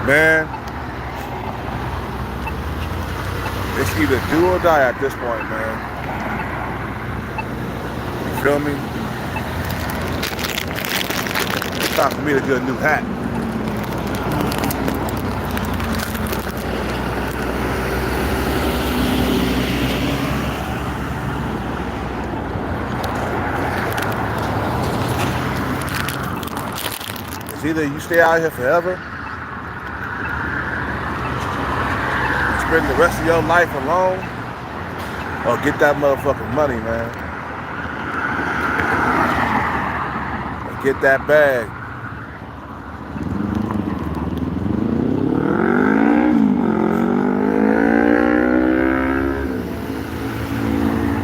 Man, it's either do or die at this point, man. You feel me? It's time for me to get a new hat. It's either you stay out here forever, spend the rest of your life alone, or get that motherfucking money, man. And get that bag.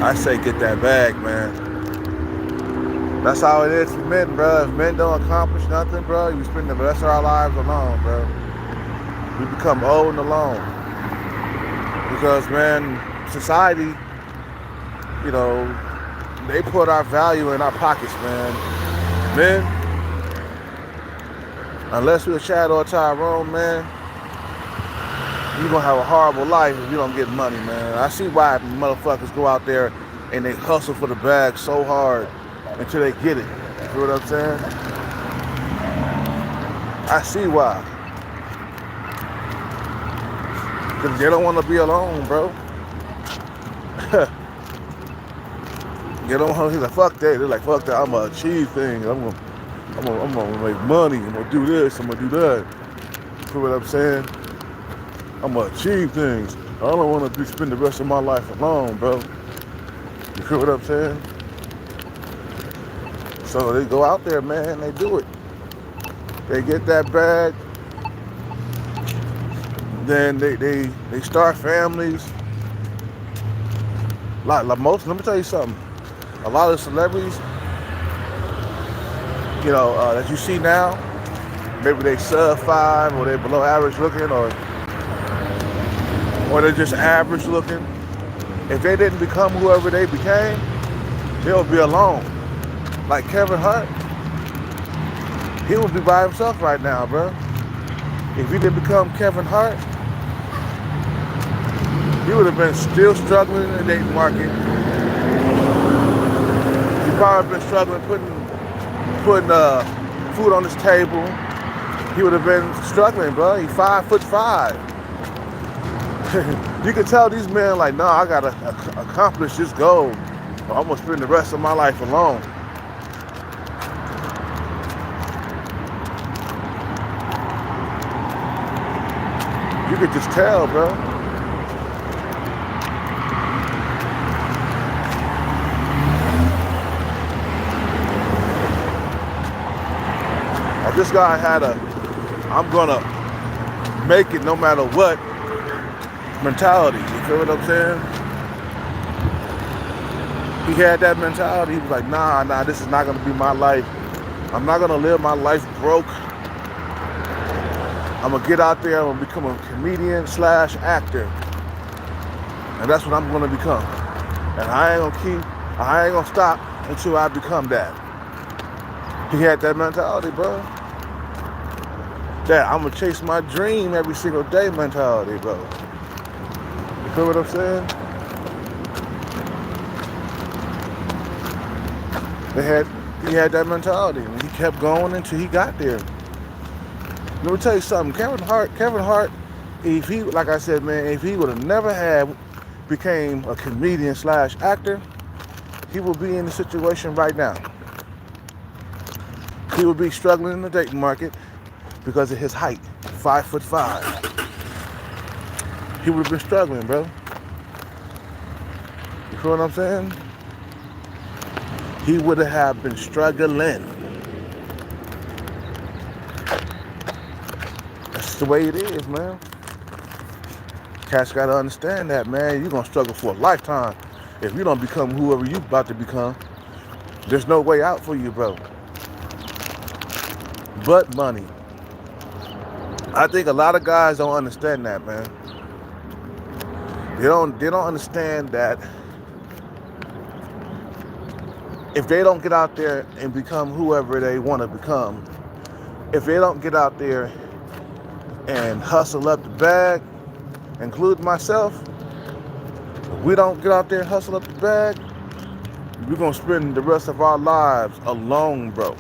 I say get that bag, man. That's how it is for men, bro. If men don't accomplish nothing, bro, we spend the rest of our lives alone, bro. We become old and alone. Because, man, society, you know, they put our value in our pockets, man. Men, unless we're Chad or Tyrone, man, you're going to have a horrible life if you don't get money, man. I see why motherfuckers go out there and they hustle for the bag so hard until they get it. You feel what I'm saying? I see why. Because they don't want to be alone, bro. They don't want to be like, fuck that. They're like, fuck that. I'm going to achieve things. I'm gonna make money. I'm going to do this. I'm going to do that. You feel what I'm saying? I'm going to achieve things. I don't want to spend the rest of my life alone, bro. You feel what I'm saying? So they go out there, man. They do it. They get that bag. Then they start families. Let me tell you something. A lot of celebrities, you know, that you see now, maybe they sub 5 or they below average looking, or they're just average looking. If they didn't become whoever they became, they'll be alone. Like Kevin Hart, he would be by himself right now, bro. If he didn't become Kevin Hart, he would have been still struggling in the dating market. He probably been struggling putting food on his table. He would have been struggling, bro. He's 5'5". You can tell these men like, no, I gotta accomplish this goal, or I'm gonna spend the rest of my life alone. You could just tell, bro. This guy had I'm gonna make it no matter what mentality. You feel what I'm saying? He had that mentality. He was like, nah, this is not gonna be my life. I'm not gonna live my life broke. I'm gonna get out there, I'm gonna become a comedian / actor. And that's what I'm gonna become. And I ain't gonna stop until I become that. He had that mentality, bro. That I'm gonna chase my dream every single day mentality, bro. You feel what I'm saying? He had that mentality, and he kept going until he got there. Let me tell you something. Kevin Hart, if he, like I said, man, if he would have never became a comedian / actor, he would be in the situation right now. He would be struggling in the dating market because of his height, 5'5". He would have been struggling, bro. You feel what I'm saying? He would have been struggling. That's the way it is, man. Cats gotta understand that, man. You're gonna struggle for a lifetime if you don't become whoever you about to become. There's no way out for you, bro. But money. I think a lot of guys don't understand that, man. They don't understand that if they don't get out there and become whoever they want to become, if they don't get out there and hustle up the bag, including myself, if we don't get out there and hustle up the bag, we're gonna spend the rest of our lives alone, bro.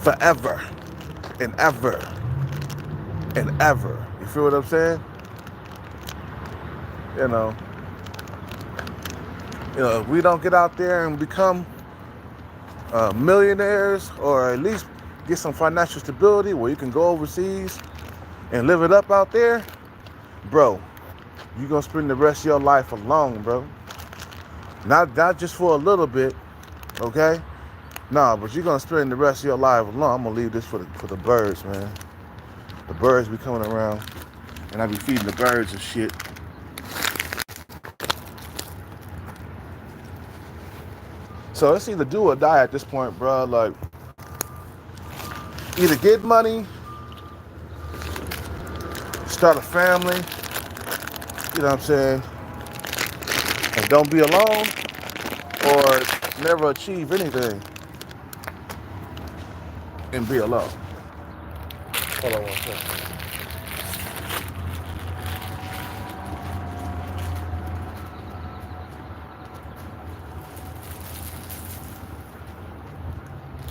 Forever and ever and ever. You feel what I'm saying? You know, if we don't get out there and become millionaires, or at least get some financial stability where you can go overseas and live it up out there, bro, you're gonna spend the rest of your life alone, bro. Not just for a little bit, okay? Nah, but you're gonna spend the rest of your life alone. I'm gonna leave this for the birds, man. The birds be coming around, and I be feeding the birds and shit. So it's either do or die at this point, bro. Like, either get money, start a family, you know what I'm saying, and don't be alone, or never achieve anything and be alone. Hold on one second.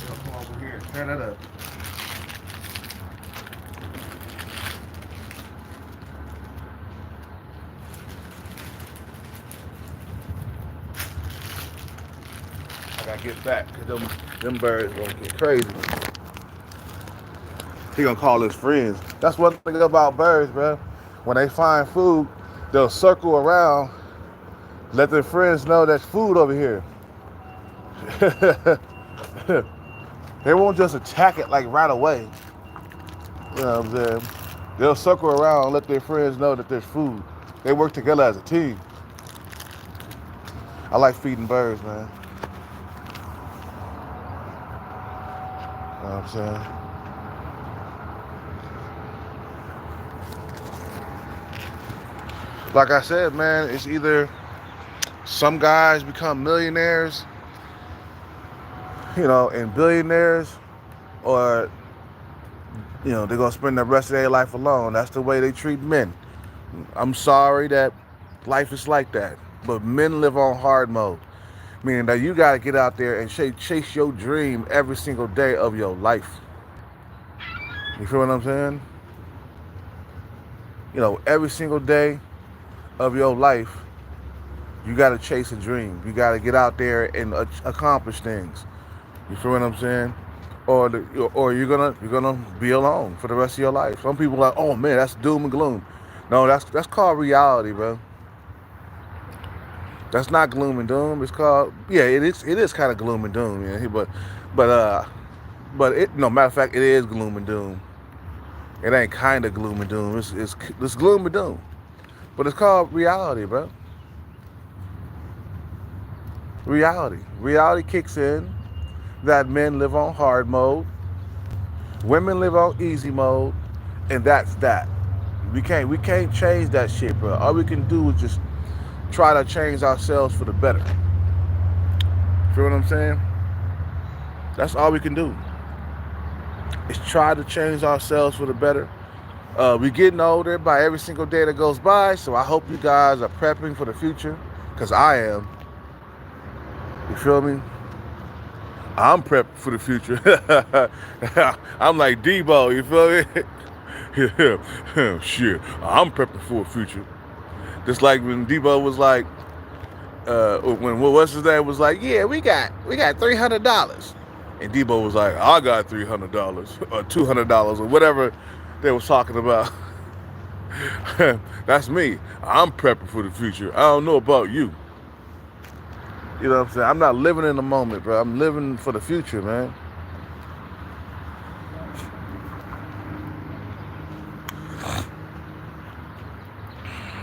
Come over here, turn that up. I gotta get back, cause them birds gonna get crazy. He gonna call his friends. That's one thing about birds, bro. When they find food, they'll circle around, let their friends know there's food over here. They won't just attack it like right away. You know what I'm saying? They'll circle around and let their friends know that there's food. They work together as a team. I like feeding birds, man. You know what I'm saying? Like I said, man, it's either some guys become millionaires, and billionaires, or, they're going to spend the rest of their life alone. That's the way they treat men. I'm sorry that life is like that, but men live on hard mode, meaning that you got to get out there and chase your dream every single day of your life. You feel what I'm saying? Every single day of your life, you got to chase a dream. You got to get out there and accomplish things. You feel what I'm saying? Or you're gonna be alone for the rest of your life. Some people are like, oh man, that's doom and gloom. No, that's called reality, bro. That's not gloom and doom. It's called, yeah, it is kind of gloom and doom, yeah. But no, matter of fact, it is gloom and doom. It ain't kind of gloom and doom. It's gloom and doom. But it's called reality, bro. Reality kicks in that men live on hard mode, women live on easy mode, and that's that. We can't change that shit, bro. All we can do is just try to change ourselves for the better. Feel what I'm saying? That's all we can do. Is try to change ourselves for the better. We're getting older by every single day that goes by, so I hope you guys are prepping for the future, because I am. You feel me? I'm prepping for the future. I'm like Debo, you feel me? Shit, I'm prepping for the future. Just like when Debo was like, when what's his name was like, yeah, we got $300, and Debo was like, I got $300 or $200 or whatever they was talking about. That's me. I'm prepping for the future. I don't know about you. You know what I'm saying? I'm not living in the moment, bro. I'm living for the future, man.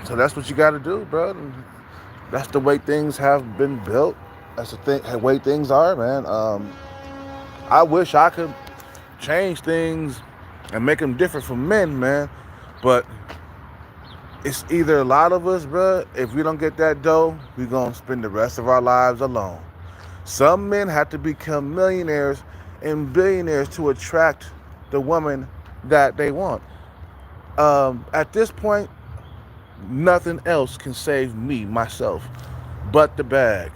So that's what you got to do, bro. That's the way things have been built. That's the way things are, man. I wish I could change things and make them different for men, man. But it's either a lot of us, bro, if we don't get that dough, we're going to spend the rest of our lives alone. Some men have to become millionaires and billionaires to attract the woman that they want. At this point, nothing else can save me, myself, but the bag.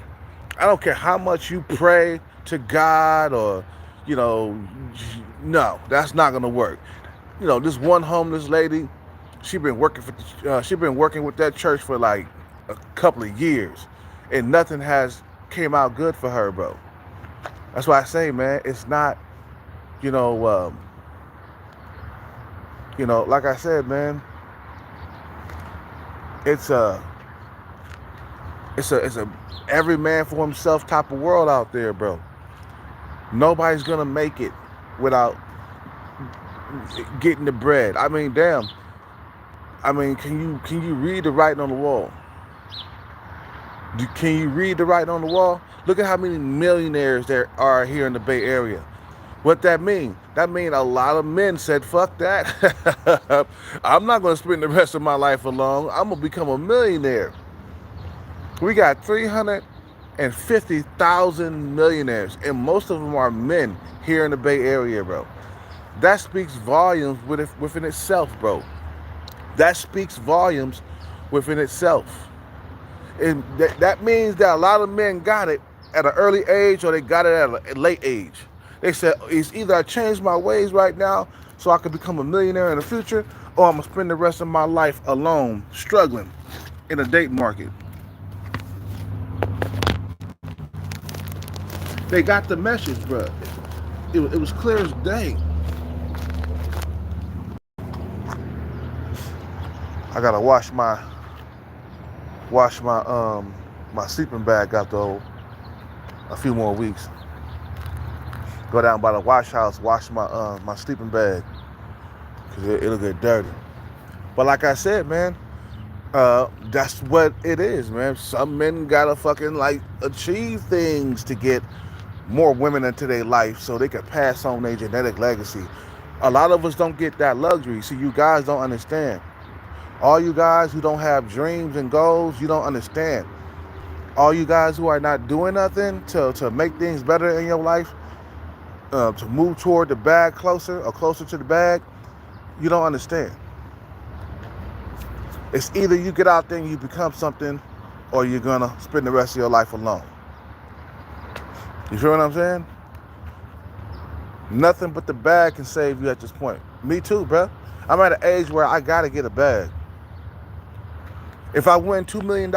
I don't care how much you pray to God or, you know, no, that's not gonna work. You know, this one homeless lady, she been working with that church for like a couple of years, and nothing has came out good for her, bro. That's why I say, man, it's not, you know, like I said, man, it's a, it's a every man for himself type of world out there, bro. Nobody's gonna make it without getting the bread. I mean, damn. I mean, can you read the writing on the wall? Can you read the writing on the wall? Look at how many millionaires there are here in the Bay Area. What that mean? That mean a lot of men said, fuck that. I'm not going to spend the rest of my life alone. I'm going to become a millionaire. We got 350,000 millionaires, and most of them are men here in the Bay Area, bro. That speaks volumes within itself, bro. That speaks volumes within itself. And that means that a lot of men got it at an early age or they got it at a late age. They said, it's either I change my ways right now so I can become a millionaire in the future, or I'm going to spend the rest of my life alone, struggling in a date market. They got the message, bro. It was clear as day. I gotta wash my my sleeping bag after a few more weeks. Go down by the wash house, wash my sleeping bag, cause it'll get dirty. But like I said, man, that's what it is, man. Some men gotta fucking like achieve things to get more women into their life so they can pass on their genetic legacy. A lot of us don't get that luxury. See, you guys don't understand. All you guys who don't have dreams and goals, you don't understand. All you guys who are not doing nothing to make things better in your life, to move toward the bag closer or closer to the bag, you don't understand. It's either you get out there and you become something, or you're gonna spend the rest of your life alone. You feel what I'm saying? Nothing but the bag can save you at this point. Me too, bro. I'm at an age where I gotta get a bag. If I win $2 million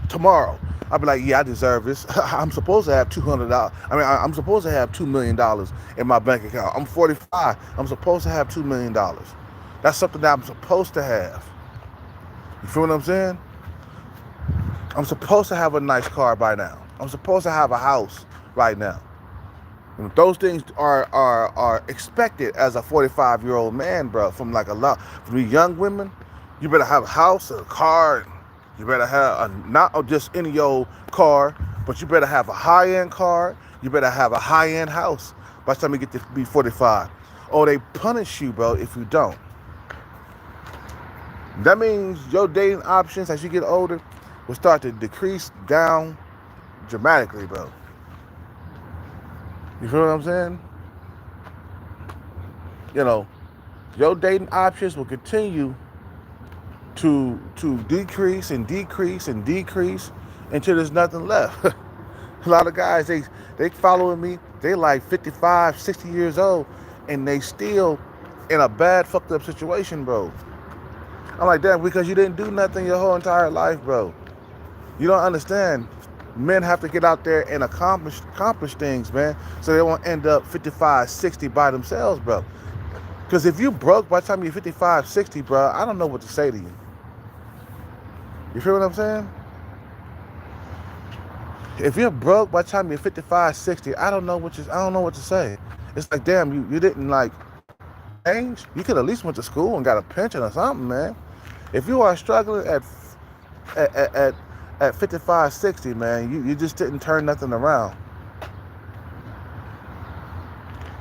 tomorrow, I'll be like, yeah, I deserve this. I'm supposed to have $200. I mean, I'm supposed to have $2 million in my bank account. I'm 45. I'm supposed to have $2 million. That's something that I'm supposed to have. You feel what I'm saying? I'm supposed to have a nice car by now. I'm supposed to have a house right now. And those things are expected as a 45-year-old man, bro. From the young women, you better have a house, a car. You better have not just any old car, but you better have a high-end car. You better have a high-end house by the time you get to be 45. Or they punish you, bro, if you don't. That means your dating options as you get older will start to decrease down dramatically, bro. You feel what I'm saying? You know, your dating options will continue to decrease and decrease and decrease until there's nothing left. A lot of guys, they following me, they like 55, 60 years old, and they still in a bad, fucked up situation, bro. I'm like, damn, because you didn't do nothing your whole entire life, bro. You don't understand. Men have to get out there and accomplish things, man, so they won't end up 55, 60 by themselves, bro. Because if you broke by the time you're 55, 60, bro, I don't know what to say to you. You feel what I'm saying? If you're broke by the time you're 55, 60, I don't know what to say. It's like, damn, you didn't like change. You could at least went to school and got a pension or something, man. If you are struggling at 55, 60, man, you just didn't turn nothing around.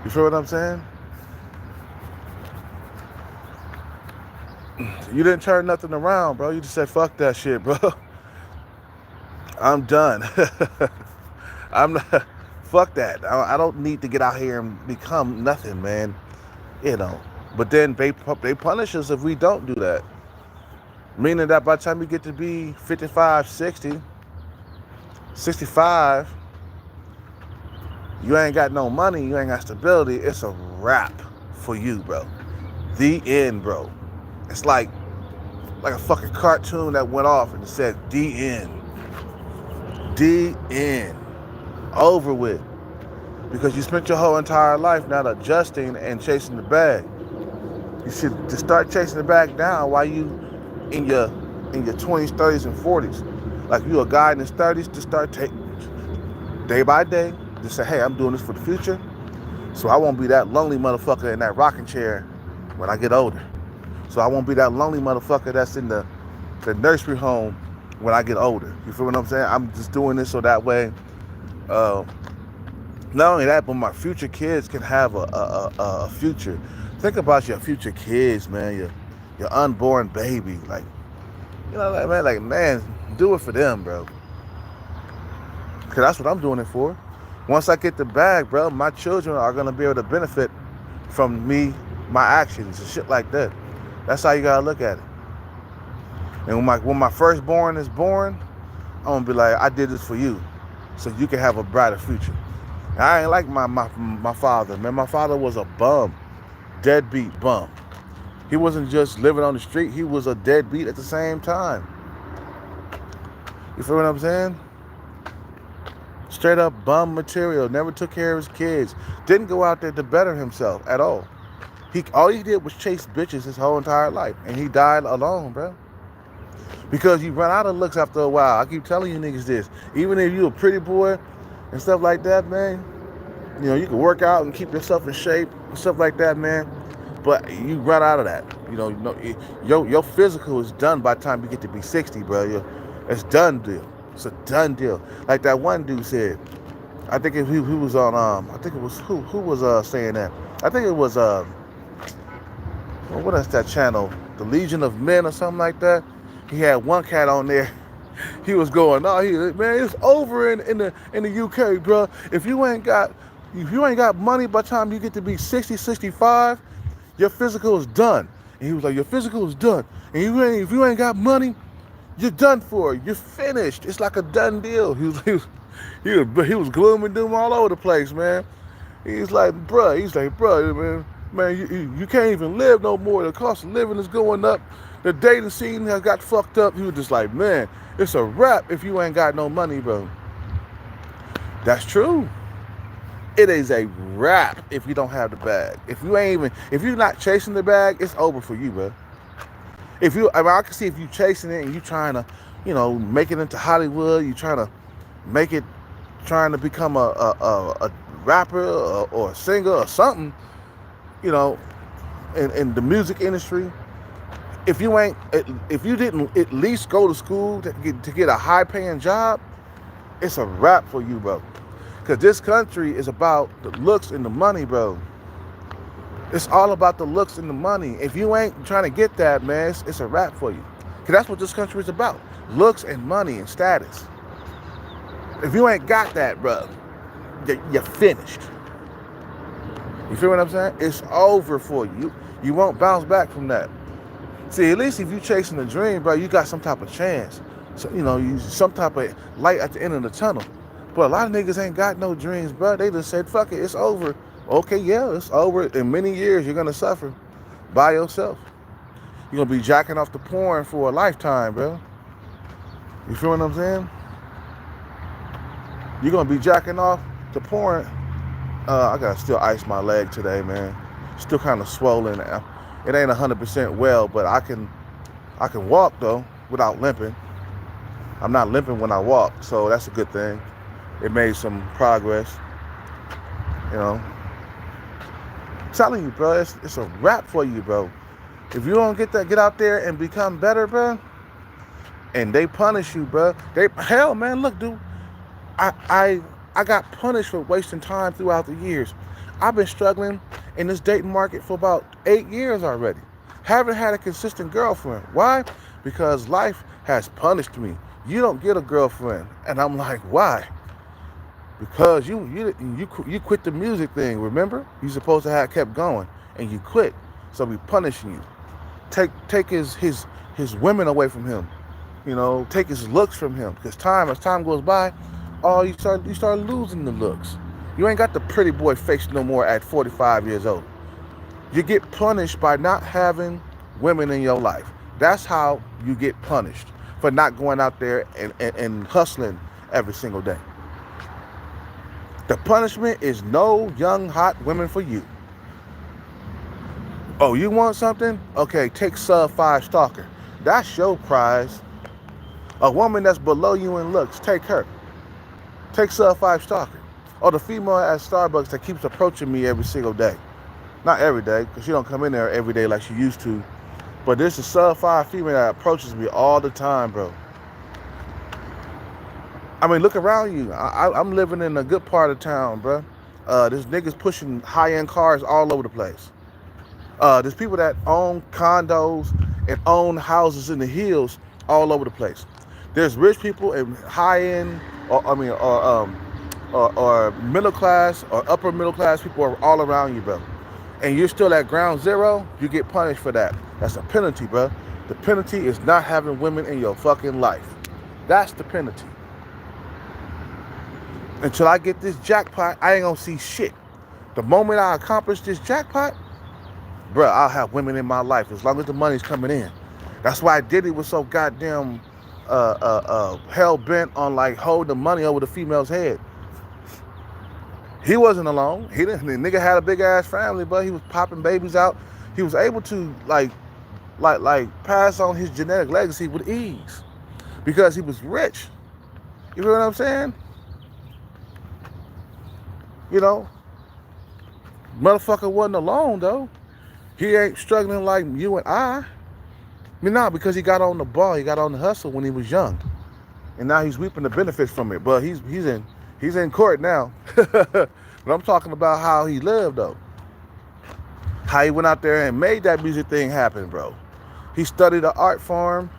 You feel what I'm saying? You didn't turn nothing around, bro. You just said, fuck that shit, bro. I'm done. Fuck that. I don't need to get out here and become nothing, man. You know, But then they punish us if we don't do that. Meaning that by the time you get to be 55, 60, 65, you ain't got no money, you ain't got stability. It's a wrap for you, bro. The end, bro. It's like a fucking cartoon that went off and it said the end. The end. Over with. Because you spent your whole entire life not adjusting and chasing the bag. You should just start chasing the bag down while you in your 20s, 30s, and 40s. Like you a guy in his 30s, just start taking day by day. Just say, hey, I'm doing this for the future, so I won't be that lonely motherfucker in that rocking chair when I get older. So I won't be that lonely motherfucker that's in the nursery home when I get older. You feel what I'm saying? I'm just doing this so that way, not only that, but my future kids can have a future. Think about your future kids, man. Your unborn baby, like, you know, like man, do it for them, bro. Cause that's what I'm doing it for. Once I get the bag, bro, my children are gonna be able to benefit from me, my actions and shit like that. That's how you gotta look at it. And when my firstborn is born, I'm gonna be like, I did this for you, so you can have a brighter future. And I ain't like my father, man. My father was a bum, deadbeat bum. He wasn't just living on the street, he was a deadbeat at the same time. You feel what I'm saying? Straight up bum material, never took care of his kids, didn't go out there to better himself at all. All he did was chase bitches his whole entire life, and he died alone, bro. Because you run out of looks after a while. I keep telling you niggas this. Even if you a pretty boy and stuff like that, man, you know, you can work out and keep yourself in shape and stuff like that, man. But you run out of that. You know, your physical is done by the time you get to be 60, bro. It's done deal. It's a done deal. Like that one dude said. I think he was on. I think it was who was saying that. I think it was what is that channel? The Legion of Men or something like that. He had one cat on there. He was going, man, it's over in the UK, bro. If you ain't got money by the time you get to be 60, 65, your physical is done. And he was like, your physical is done. And if you ain't got money, you're done for. You're finished. It's like a done deal. He was gloom and doom all over the place, man. He's like, bro, man, you can't even live no more. The cost of living is going up. The dating scene has got fucked up. He was just like, man, it's a wrap if you ain't got no money, bro. That's true. It is a wrap if you don't have the bag. If you're not chasing the bag, it's over for you, bro. I can see if you chasing it and you trying to, you know, make it into Hollywood, you trying to become a rapper or a singer or something, you know, in the music industry. If you didn't at least go to school to get a high paying job, it's a wrap for you, bro. Because this country is about the looks and the money, bro. It's all about the looks and the money. If you ain't trying to get that, man, it's a wrap for you. Because that's what this country is about. Looks and money and status. If you ain't got that, bro, you're finished. You feel what I'm saying? It's over for you. You won't bounce back from that. See, at least if you chasing a dream, bro, you got some type of chance. So, you know, some type of light at the end of the tunnel. But a lot of niggas ain't got no dreams, bro. They just said, fuck it, it's over. Okay, yeah, it's over. In many years, you're going to suffer by yourself. You're going to be jacking off the porn for a lifetime, bro. You feel what I'm saying? You're going to be jacking off the porn. I got to still ice my leg today, man. Still kind of swollen. It ain't 100% well, but I can walk, though, without limping. I'm not limping when I walk, so that's a good thing. It made some progress, you know. I'm telling you, bro, it's a wrap for you, bro. If you don't get out there and become better, bro, and they punish you, bro. Hell, man, look, dude, I got punished for wasting time throughout the years. I've been struggling in this dating market for about 8 years already. Haven't had a consistent girlfriend. Why? Because life has punished me. You don't get a girlfriend. And I'm like, why? Because you quit the music thing, remember? You supposed to have kept going, and you quit. So we punishing you. Take his women away from him. You know, take his looks from him. Because as time goes by, you start losing the looks. You ain't got the pretty boy face no more at 45 years old. You get punished by not having women in your life. That's how you get punished, for not going out there and hustling every single day. The punishment is no young, hot women for you. Oh, you want something? Okay, take sub 5 stalker. That's your prize. A woman that's below you in looks, take her. Take sub 5 stalker. Or the female at Starbucks that keeps approaching me every single day. Not every day, because she don't come in there every day like she used to. But there's a sub 5 female that approaches me all the time, bro. I mean, look around you. I'm living in a good part of town, bro. There's niggas pushing high-end cars all over the place. There's people that own condos and own houses in the hills all over the place. There's rich people and high-end, or middle class or upper middle class people are all around you, bro. And you're still at ground zero, you get punished for that. That's a penalty, bro. The penalty is not having women in your fucking life. That's the penalty. Until I get this jackpot, I ain't gonna see shit. The moment I accomplish this jackpot, bro, I'll have women in my life as long as the money's coming in. That's why Diddy was so goddamn hell-bent on like holding the money over the female's head. He wasn't alone. The nigga had a big ass family, but he was popping babies out. He was able to like pass on his genetic legacy with ease because he was rich. You know what I'm saying? You know, motherfucker wasn't alone though. He ain't struggling like you and I. Because he got on the ball, he got on the hustle when he was young, and now he's reaping the benefits from it. But he's in court now. But I'm talking about how he lived though. How he went out there and made that music thing happen, bro. He studied the art form,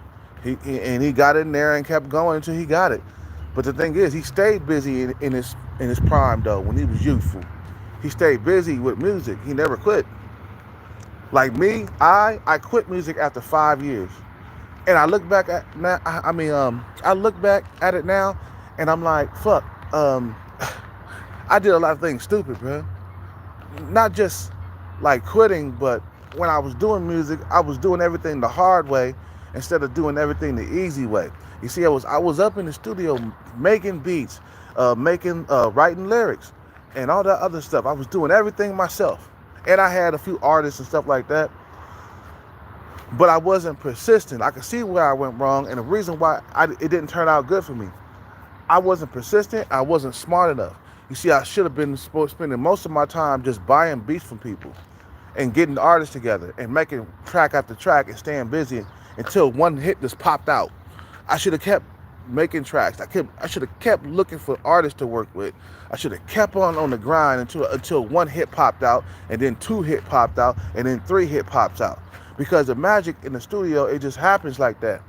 he got in there and kept going until he got it. But the thing is, he stayed busy in his prime though. When he was youthful, he stayed busy with music. He never quit. Like me, I quit music after 5 years, and I look back at now. I look back at it now, and I'm like, fuck. I did a lot of things stupid, bro. Not just like quitting, but when I was doing music, I was doing everything the hard way instead of doing everything the easy way. You see, I was up in the studio making beats, writing lyrics, and all that other stuff. I was doing everything myself. And I had a few artists and stuff like that. But I wasn't persistent. I could see where I went wrong, and the reason why it didn't turn out good for me. I wasn't persistent. I wasn't smart enough. You see, I should have been spending most of my time just buying beats from people and getting artists together and making track after track and staying busy until one hit just popped out. I should have kept making tracks. I should have kept looking for artists to work with. I should have kept on the grind until one hit popped out, and then 2 hit popped out, and then 3 hit pops out. Because the magic in the studio, it just happens like that.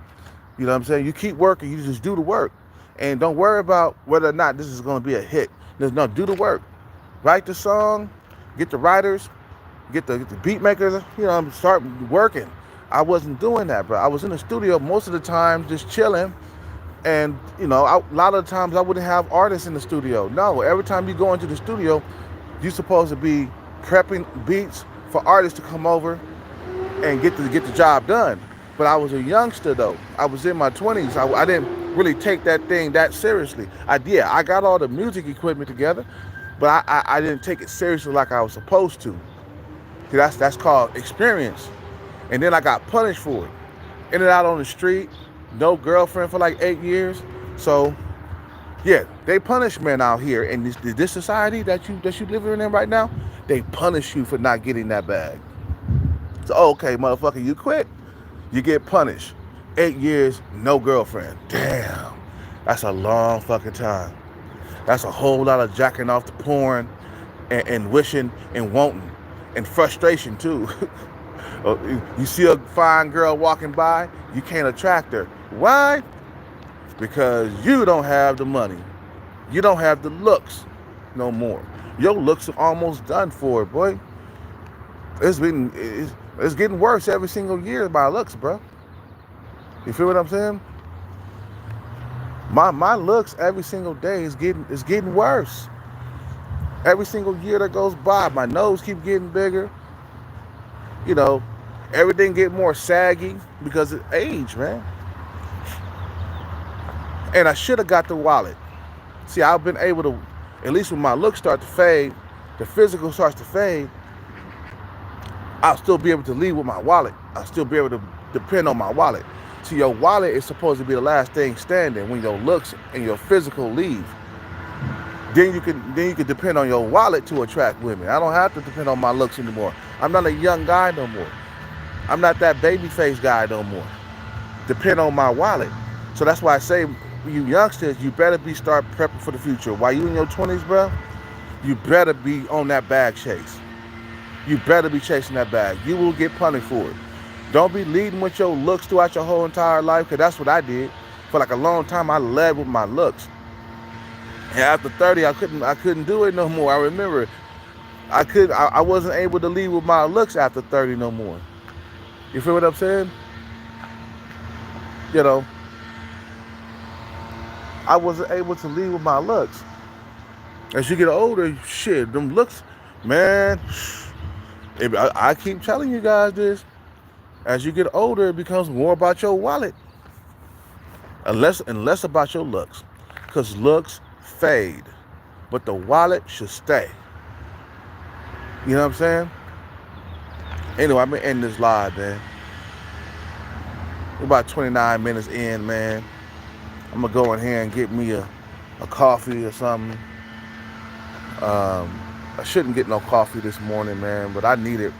You know what I'm saying? You keep working, you just do the work. And don't worry about whether or not this is going to be a hit. Do the work. Write the song, get the writers, get the beat makers, start working. I wasn't doing that, bro. I was in the studio most of the time just chilling. And, a lot of the times I wouldn't have artists in the studio. No, every time you go into the studio, you're supposed to be prepping beats for artists to come over and get the job done. But I was a youngster, though. I was in my 20s. I didn't really take that thing that seriously. I got all the music equipment together, but I didn't take it seriously like I was supposed to. See, that's called experience. And then I got punished for it. In and out on the street. No girlfriend for like 8 years. So, yeah, they punish men out here in this society that you living in right now. They punish you for not getting that bag. So, okay, motherfucker, you quit, you get punished. 8 years, no girlfriend. Damn, that's a long fucking time. That's a whole lot of jacking off the porn and wishing and wanting and frustration too. You see a fine girl walking by, you can't attract her. Why? Because you don't have the money. You don't have the looks no more. Your looks are almost done for, boy. It's getting worse every single year by looks, bro. You feel what I'm saying? My looks every single day is getting worse. Every single year that goes by, my nose keep getting bigger. You know, everything get more saggy because of age, man. And I should have got the wallet. See, I've been able to, at least when my looks start to fade, the physical starts to fade, I'll still be able to leave with my wallet. I'll still be able to depend on my wallet. See, your wallet is supposed to be the last thing standing when your looks and your physical leave. Then you can depend on your wallet to attract women. I don't have to depend on my looks anymore. I'm not a young guy no more. I'm not that baby face guy no more. Depend on my wallet. So that's why I say, you youngsters, you better start prepping for the future. While you in your 20s, bro, you better be on that bag chase. You better be chasing that bag. You will get punished for it. Don't be leading with your looks throughout your whole entire life, because that's what I did. For like a long time, I led with my looks. And after 30, I couldn't do it no more. I remember I wasn't able to lead with my looks after 30 no more. You feel what I'm saying? You know, I wasn't able to lead with my looks. As you get older, shit, them looks, man, I keep telling you guys this. As you get older, it becomes more about your wallet and less about your looks. Because looks fade, but the wallet should stay. You know what I'm saying? Anyway, I'm gonna end this live, man. We're about 29 minutes in, man. I'm gonna go in here and get me a coffee or something. I shouldn't get no coffee this morning, man, but I need it.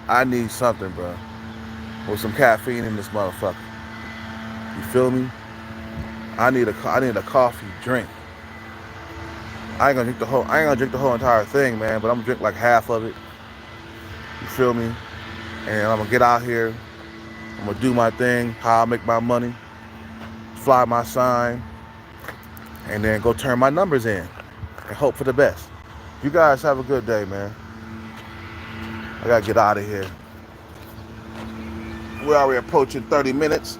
I need something, bro, with some caffeine in this motherfucker. You feel me? I need a coffee drink. I ain't gonna drink the whole entire thing, man, but I'm gonna drink like half of it. You feel me? And I'm gonna get out here. I'm gonna do my thing, how I make my money, fly my sign, and then go turn my numbers in and hope for the best. You guys have a good day, man. I gotta get out of here. We're already approaching 30 minutes.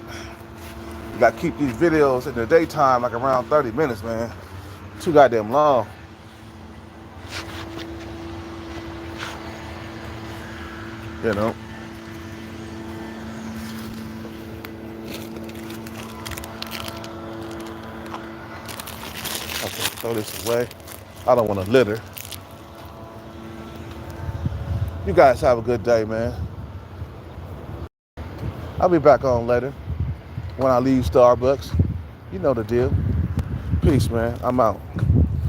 You gotta keep these videos in the daytime like around 30 minutes, man. Too goddamn long. You know. Okay, throw this away. I don't want to litter. You guys have a good day, man. I'll be back on later when I leave Starbucks. You know the deal. Peace, man. I'm out.